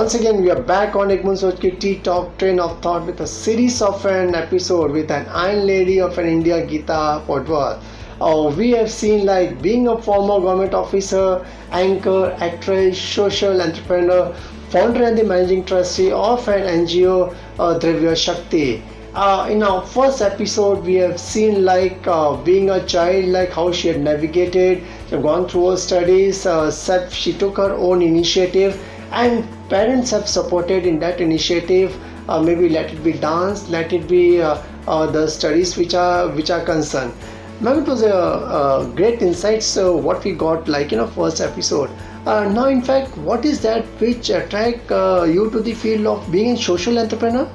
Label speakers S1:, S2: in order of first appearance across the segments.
S1: Once again, we are back on Soch ki TTalk Train of Thought with a series of an episode with an Iron Lady of an India, Geeta Poduval. We have seen like being a former government officer, anchor, actress, social entrepreneur, founder and the managing trustee of an NGO, DRZYASHAKTI. In our first episode, we have seen like being a child, like how she had navigated, gone through her studies, she took her own initiative, and parents have supported in that initiative. Maybe let it be dance, let it be the studies which are concerned. Ma'am, it was a great insights what we got like in our first episode. Now, in fact, what is that which attract you to the field of being a social entrepreneur?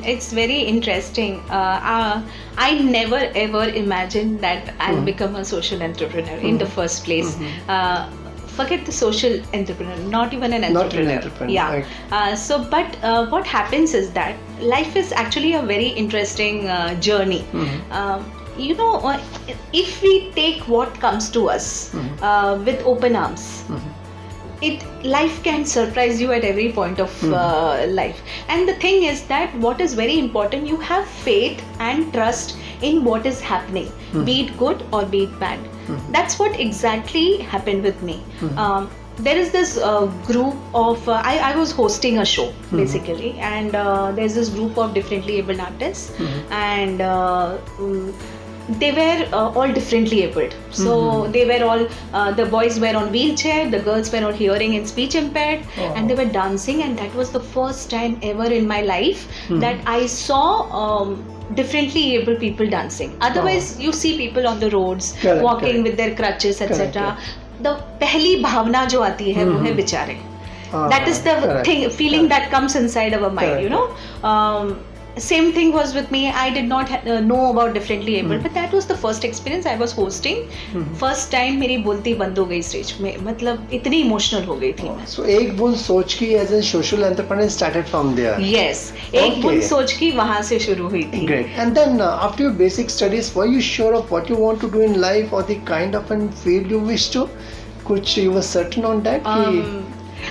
S2: It's very interesting. I never ever imagined that I'll become a social entrepreneur in the first place. Forget the social entrepreneur, not even an entrepreneur. Yeah. Right. But what happens is that life is actually a very interesting journey. If we take what comes to us with open arms, life can surprise you at every point of life. And the thing is that what is very important, you have faith and trust in what is happening, be it good or be it bad. That's what exactly happened with me. There is this group of I was hosting a show basically, and there's this group of differently abled artists, and they were all differently abled. So they were all, the boys were on wheelchair, the girls were on hearing and speech impaired, and they were dancing, and that was the first time ever in my life that I saw differently able people dancing. Otherwise you see people on the roads walking with their crutches, etc. The pehli bhavna jo aati hai wo hai bichare. That is the feeling that comes inside our mind. Same thing was with me. I did not know about differently abled, but that was the first experience. I was hosting. First time मेरी बोलती बंद हो गई stage में, मतलब इतनी emotional हो गई थी मैं.
S1: So एक बूंद सोच की as a social entrepreneur started from there.
S2: Yes, एक बूंद सोच की वहाँ से शुरू हुई थी.
S1: Great. And then after your basic studies, were you sure of what you want to do in life or the kind of an field you wish to? Kuch you were certain on that?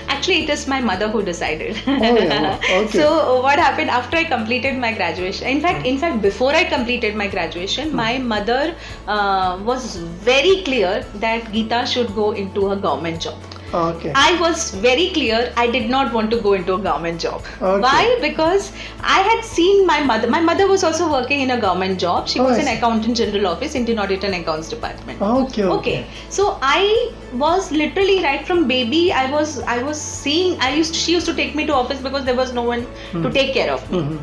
S2: Actually, it is my mother who decided.
S1: Okay.
S2: So what happened after I completed my graduation? In fact, before I completed my graduation, my mother was very clear that Geeta should go into a government job.
S1: Okay.
S2: I was very clear I did not want to go into a government job. Okay. Why? Because I had seen my mother. My mother was also working in a government job. She was in Accountant General Office, Indian Audit and Accounts Department. Okay. So I was literally right from baby. I was seeing. She used to take me to office because there was no one to take care of me.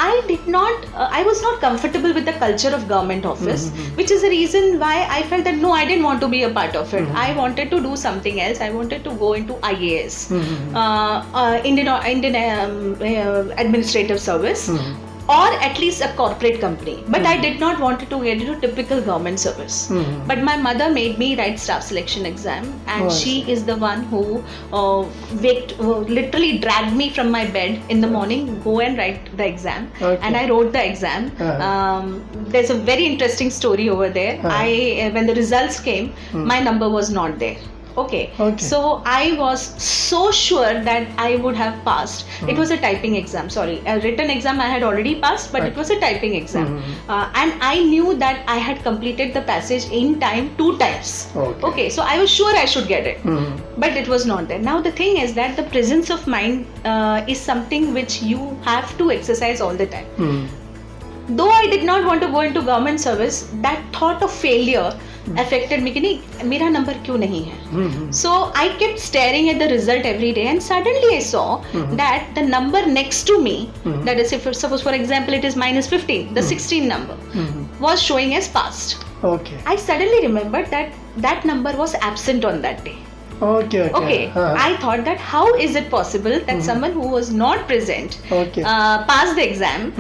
S2: I was not comfortable with the culture of government office, which is the reason why I felt that no, I didn't want to be a part of it. I wanted to do something else. I wanted to go into IAS, Indian Administrative Service, or at least a corporate company. But I did not want to get into typical government service. But my mother made me write staff selection exam, and she is the one who literally dragged me from my bed in the morning, go and write the exam. And I wrote the exam. There's a very interesting story over there. When the results came, my number was not there. Okay. So I was so sure that I would have passed. It was a typing exam, a written exam I had already passed, but it was a typing exam. And I knew that I had completed the passage in time 2 times. Okay, so I was sure I should get it, but it was not there. Now the thing is that the presence of mind is something which you have to exercise all the time. Though I did not want to go into government service, that thought of failure affected me कि नहीं मेरा number क्यों नहीं है. So I kept staring at the result every day, and suddenly I saw that the number next to me, that is, if suppose for example it is -15, the 16 number was showing as passed. I suddenly remembered that number was absent on that day. I thought that how is it possible that someone who was not present passed the exam,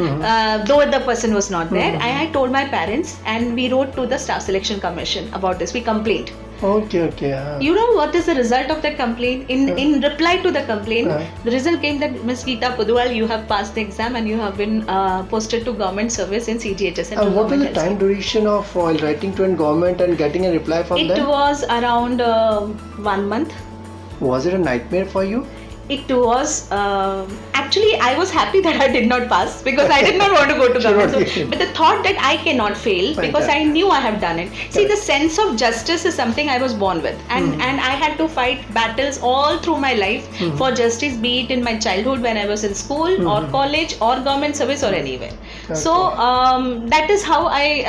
S2: though the person was not there. I told my parents, and we wrote to the Staff Selection Commission about this. We complained. You know what is the result of that complaint? In reply to the complaint, the result came that Ms. Geeta Poduval, you have passed the exam and you have been posted to government service in CGHS.
S1: And what was the time duration of writing to a government and getting a reply from them?
S2: It was around 1 month.
S1: Was it a nightmare for you?
S2: It was actually I was happy that I did not pass because I did not want to go to government. So, but the thought that I cannot fail because I knew I have done it. See, the sense of justice is something I was born with, and I had to fight battles all through my life for justice, be it in my childhood when I was in school or college or government service or anywhere. So that is how I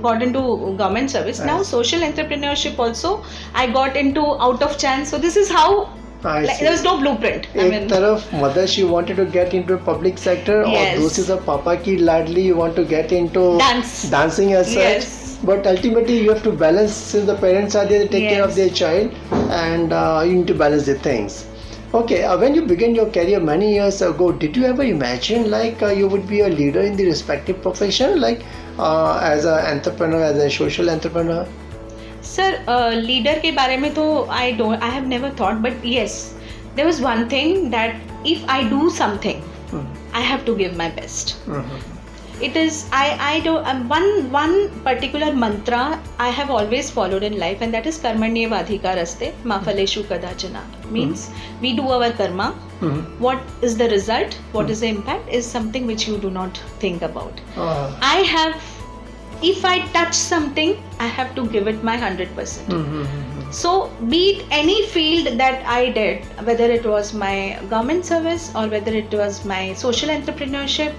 S2: got into government service. Now social entrepreneurship also I got into out of chance. So this is how. There was no blueprint.
S1: एक तरफ mother she wanted to get into public sector और दूसरी तरफ पापा की लाडली you want to get into dancing as such. But ultimately you have to balance since the parents are there to take care of their child and you need to balance the things. Okay, when you began your career many years ago, did you ever imagine like you would be a leader in the respective profession, like as an entrepreneur, as a social entrepreneur?
S2: Sir leader के बारे में तो I have never thought, but yes there was one thing that if I do something I have to give my best. It is I do one particular mantra I have always followed in life, and that is karmanyevadhikaraste ma phaleshu kadachana. Means we do our karma. What is the result, what is the impact is something which you do not think about. If I touch something, I have to give it my 100%. So be it any field that I did, whether it was my government service or whether it was my social entrepreneurship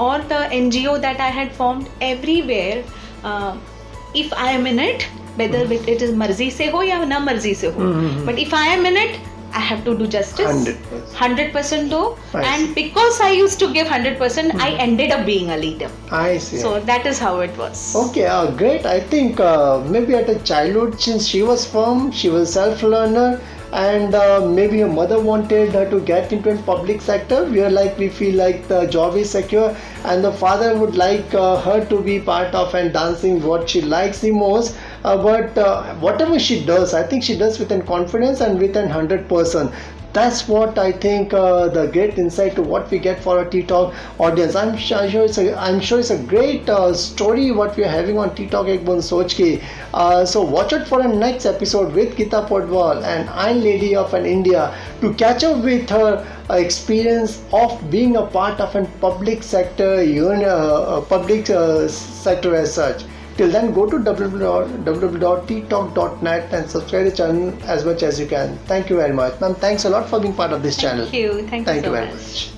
S2: or the NGO that I had formed, everywhere if I am in it, whether it is marzi se ho ya na marzi se ho, but if I am in it, I have to do justice 100% do, and because I used to give 100%, I ended up being a leader.
S1: I see.
S2: So that is how it was.
S1: Okay, great. I think maybe at a childhood, since she was firm, she was self-learner, and maybe her mother wanted her to get into a public sector where we feel like the job is secure, and the father would like her to be part of and dancing what she likes the most. But whatever she does, I think she does with confidence and with 100%. That's what I think the great insight to what we get for a TTalk audience. I'm sure it's a great story what we are having on TTalk ek Boond Soch ki. So watch out for a next episode with Geeta Poduval, an Iron Lady of an India, to catch up with her experience of being a part of a public sector, sector as such. Till then, go to www.ttalk.net and subscribe to the channel as much as you can. Thank you very much. Ma'am, thanks a lot for being part of this channel.
S2: Thank you. Thank you so
S1: very
S2: much.